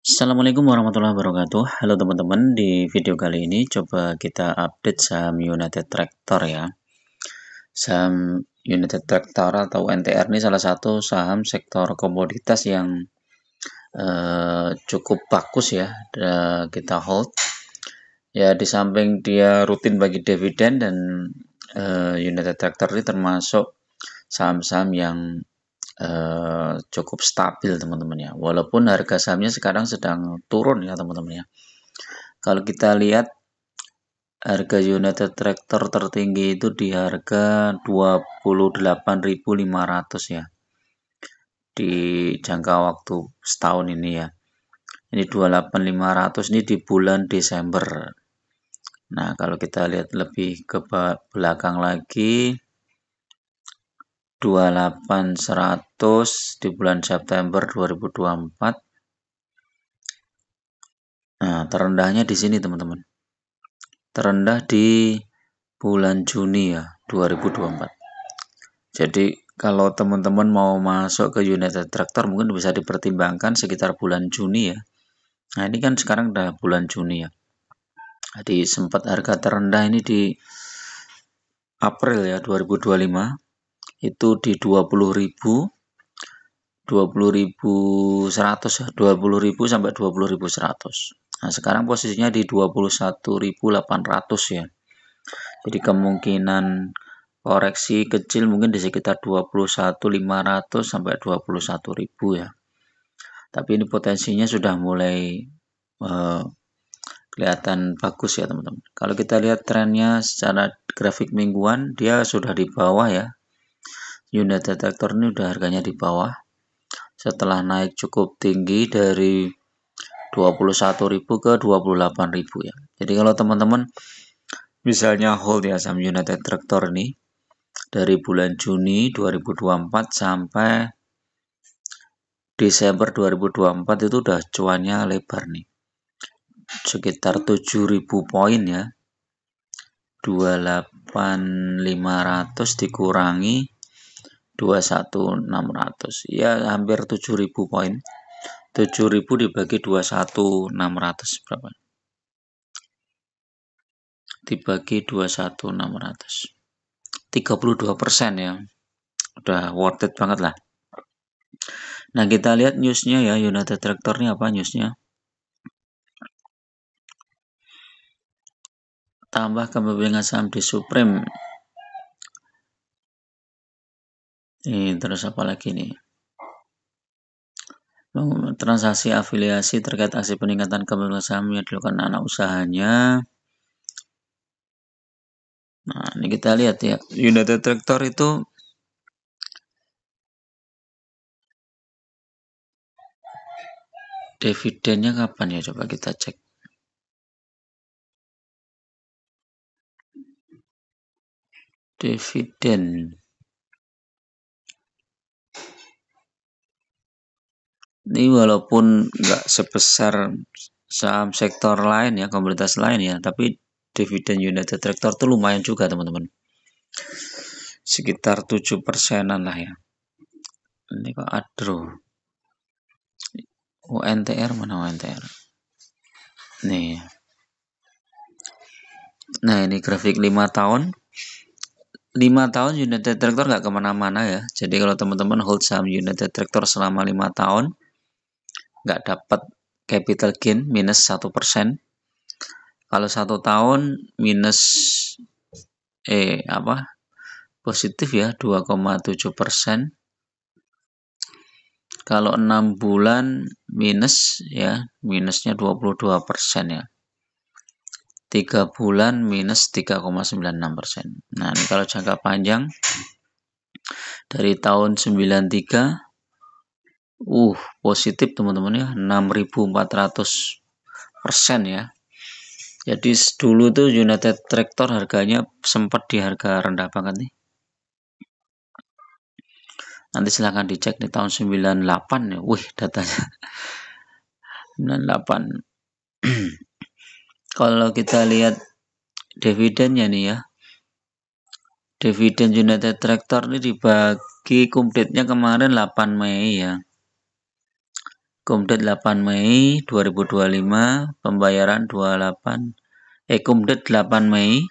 Assalamualaikum warahmatullahi wabarakatuh. Halo teman-teman, di video kali ini coba kita update saham United Tractor ya. Saham United Tractor atau NTR ini salah satu saham sektor komoditas yang cukup bagus ya, kita hold. Ya, di samping dia rutin bagi dividen dan United Tractor ini termasuk saham-saham yang cukup stabil teman-teman ya, walaupun harga sahamnya sekarang sedang turun ya teman-teman ya. Kalau kita lihat harga United Tractor tertinggi itu di harga 28.500 ya, di jangka waktu setahun ini ya. Ini 28.500 ini di bulan Desember. Nah, kalau kita lihat lebih ke belakang lagi, 28.100 di bulan September 2024. Nah, terendahnya di sini teman-teman. Terendah di bulan Juni ya, 2024. Jadi kalau teman-teman mau masuk ke United Tractor mungkin bisa dipertimbangkan sekitar bulan Juni ya. Nah, ini kan sekarang udah bulan Juni ya. Jadi sempat harga terendah ini di April ya 2025 itu di 20.000 20.100 ya, 20.000 sampai 20.100. Nah, sekarang posisinya di 21.800 ya. Jadi kemungkinan koreksi kecil mungkin di sekitar 21.500 sampai 21.000 ya. Tapi ini potensinya sudah mulai kelihatan bagus ya teman-teman. Kalau kita lihat trennya secara grafik mingguan, dia sudah di bawah ya. United Tractor ini udah harganya di bawah. Setelah naik cukup tinggi dari 21.000 ke 28.000 ya. Jadi kalau teman-teman misalnya hold ya saham United Tractor ini dari bulan Juni 2024 sampai Desember 2024 itu udah cuannya lebar nih. Sekitar 7.000 poin ya. 28.500 dikurangi 21.600 ya, hampir 7.000 poin. 7.000 dibagi 21.600 berapa? Dibagi 21.600. 32% ya. Udah worth it banget lah. Nah, kita lihat newsnya ya, United Tractor ini apa newsnya? Tambah kepemilikan saham di Supreme. Ini terus apa lagi nih? Transaksi afiliasi terkait aksi peningkatan kepemilikan saham yang dilakukan anak usahanya. Nah, ini kita lihat ya, United Tractor itu dividennya kapan ya? Coba kita cek. Dividen. Ini walaupun nggak sebesar saham sektor lain ya, komoditas lain ya, tapi dividen United Tractor tuh lumayan juga teman-teman. Sekitar 7%-an lah ya. Ini kok Adro. UNTR mana UNTR? Nih. Nah, ini grafik 5 tahun. 5 tahun United Tractor nggak kemana-mana ya. Jadi kalau teman-teman hold saham United Tractor selama 5 tahun, nggak dapat capital gain minus 1%. Kalau 1 tahun minus positif ya 2,7%. Kalau 6 bulan minus ya, minusnya 22% ya. 3 bulan minus 3,96%. Nah, ini kalau jangka panjang dari tahun 93 positif teman-teman ya, 6.400% ya. Jadi dulu tuh United Tractor harganya sempat di harga rendah banget nih. Nanti silahkan dicek di tahun 98 ya. Datanya 98. Kalau kita lihat dividennya nih ya. Dividen United Tractor ini dibagi komplitnya kemarin 8 Mei ya. Kumdet 8 Mei 2025, pembayaran 28, Kumdet 8 Mei,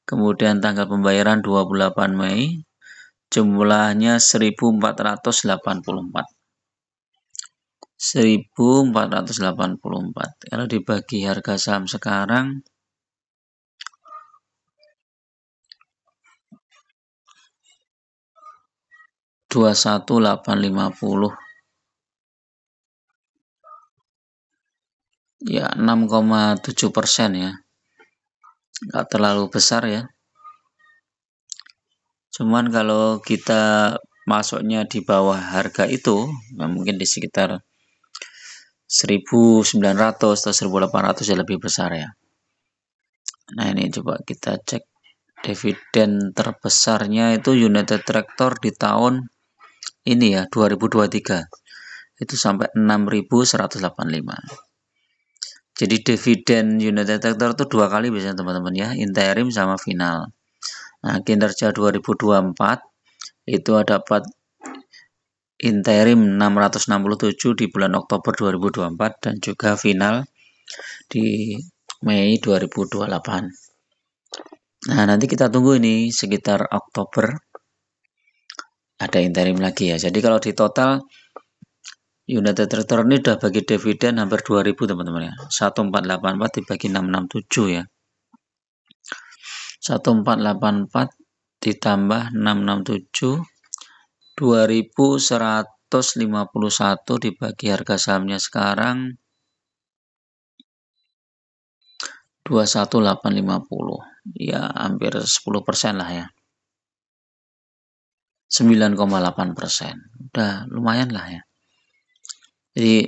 kemudian tanggal pembayaran 28 Mei, jumlahnya 1484. 1484. Kalau dibagi harga saham sekarang 21.850. Ya 6,7% ya. Nggak terlalu besar ya. Cuman kalau kita masuknya di bawah harga itu, nah mungkin di sekitar 1.900 atau 1.800 ya lebih besar ya. Nah ini coba kita cek dividen terbesarnya itu United Tractor di tahun ini ya 2023 itu sampai 6.185. Jadi dividen United Tractor itu 2 kali biasanya teman-teman ya, interim sama final. Nah kinerja 2024 itu dapat interim 667 di bulan Oktober 2024 dan juga final di Mei 2028. Nah nanti kita tunggu ini sekitar Oktober ada interim lagi ya. Jadi kalau di total United Tractor ini udah bagi dividen hampir 2000 teman-teman ya. 1484 dibagi 667 ya. 1484 ditambah 667 2151 dibagi harga sahamnya sekarang 21850. Ya hampir 10% lah ya. 9,8%. Udah lumayan lah ya. Jadi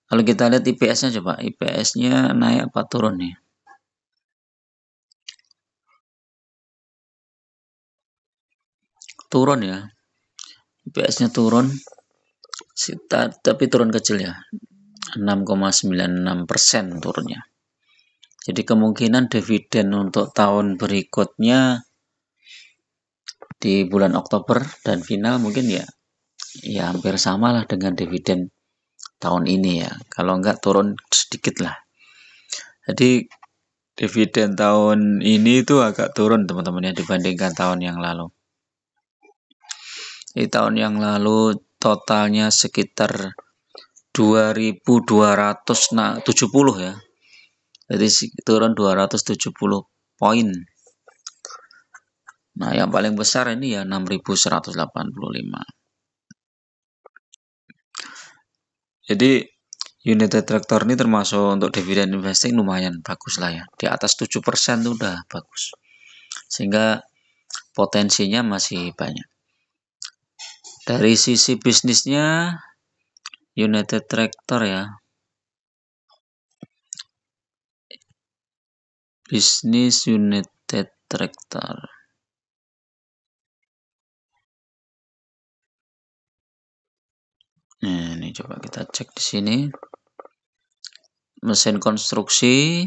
kalau kita lihat IPS-nya coba, IPS-nya naik apa turun nih? Turun ya. IPS-nya turun, tapi turun kecil ya. 6,96% turunnya. Jadi kemungkinan dividen untuk tahun berikutnya di bulan Oktober dan final mungkin ya hampir sama lah dengan dividen tahun ini ya. Kalau enggak turun sedikit lah. Jadi dividen tahun ini itu agak turun teman-teman ya dibandingkan tahun yang lalu. Di tahun yang lalu totalnya sekitar 2.270 ya. Jadi turun 270 poin. Nah, yang paling besar ini ya 6.185. Jadi United Tractor ini termasuk untuk dividen investing lumayan bagus lah ya. Di atas 7% itu udah bagus. Sehingga potensinya masih banyak. Dari sisi bisnisnya United Tractor ya. Bisnis United Tractor. Nah, ini coba kita cek di sini. Mesin konstruksi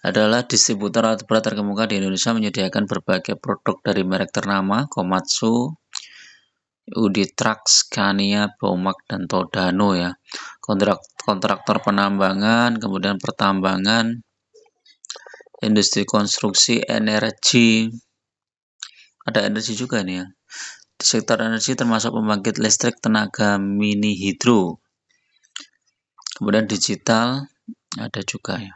adalah distributor alat berat terkemuka di Indonesia, menyediakan berbagai produk dari merek ternama Komatsu, Uditrax, Scania, Bomac, dan Todano ya. Kontraktor penambangan, kemudian pertambangan, industri konstruksi, energi. Ada energi juga nih ya. Di sektor energi termasuk pembangkit listrik tenaga mini hidro. Kemudian digital ada juga ya.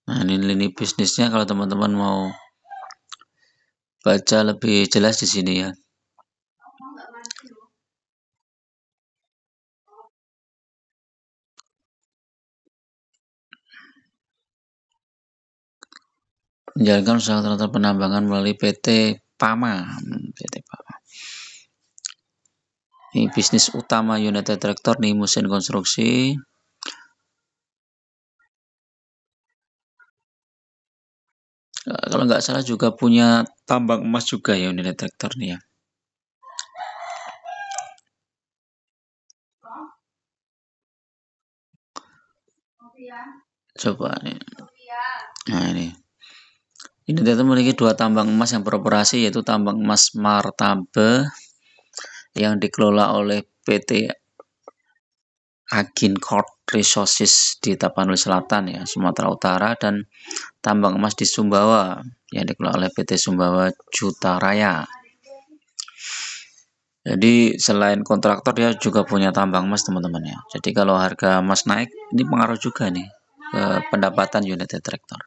Nah, ini lini bisnisnya kalau teman-teman mau baca lebih jelas di sini ya. Menjalankan usaha transfer penambangan melalui PT Pama. Ini bisnis utama United Tractor nih, mesin konstruksi. Kalau nggak salah juga punya tambang emas juga ya United Tractor nih ya. Coba nih. Nah ini. United Tractor memiliki 2 tambang emas yang beroperasi, yaitu tambang emas Martabe yang dikelola oleh PT Agincourt Resources di Tapanuli Selatan ya, Sumatera Utara, dan tambang emas di Sumbawa yang dikelola oleh PT Sumbawa Jutaraya. Jadi selain kontraktor dia juga punya tambang emas teman-teman ya. Jadi kalau harga emas naik ini pengaruh juga nih ke pendapatan United Tractor.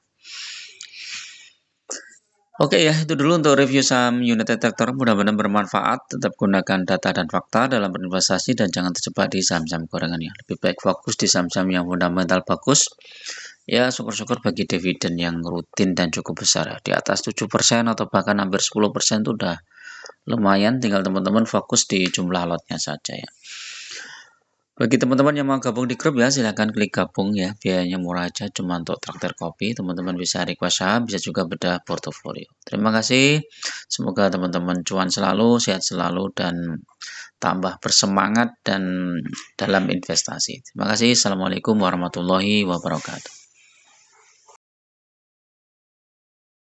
Oke ya, itu dulu untuk review saham United Tractor. Mudah-mudahan bermanfaat. Tetap gunakan data dan fakta dalam berinvestasi dan jangan terjebak di saham-saham gorengan ya. Lebih baik fokus di saham-saham yang fundamental bagus. Ya, syukur-syukur bagi dividen yang rutin dan cukup besar ya. Di atas 7% atau bahkan hampir 10% itu udah lumayan, tinggal teman-teman fokus di jumlah lotnya saja ya. Bagi teman-teman yang mau gabung di grup ya, silahkan klik gabung ya, biayanya murah aja, cuma untuk traktir kopi. Teman-teman bisa request saham, bisa juga bedah portofolio. Terima kasih, semoga teman-teman cuan selalu, sehat selalu, dan tambah bersemangat dan dalam investasi. Terima kasih, assalamualaikum warahmatullahi wabarakatuh.